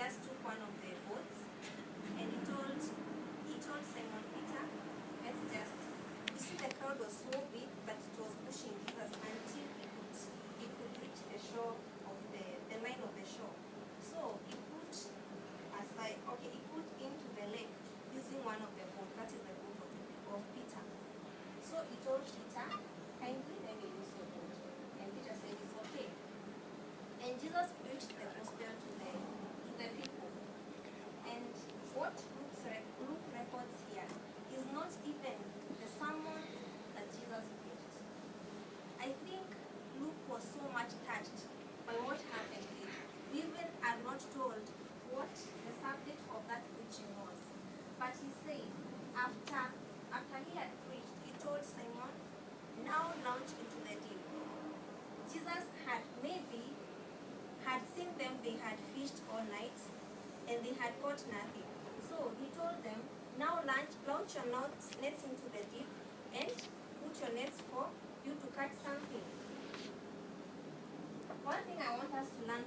just took one of the boats and he told Simon Peter, let's just, you see the crowd was so big that it was pushing Jesus until he could reach the shore of the line of the shore. So he put aside, okay, he put into the lake using one of the boats, that is the boat of Peter. So he told Peter, kindly let me use your boat. And Peter said, it's okay. And Jesus preached the gospel to the people. And what Luke records here is not even the sermon that Jesus preached. I think Luke was so much touched by what happened here. We even are not told what the subject of that preaching was. But he said, after he had preached, he told Simon, now launch into the deep. Jesus had seen them, they had fished all night and they had caught nothing. So he told them, now launch your nets into the deep and put your nets for you to catch something. One thing I want us to learn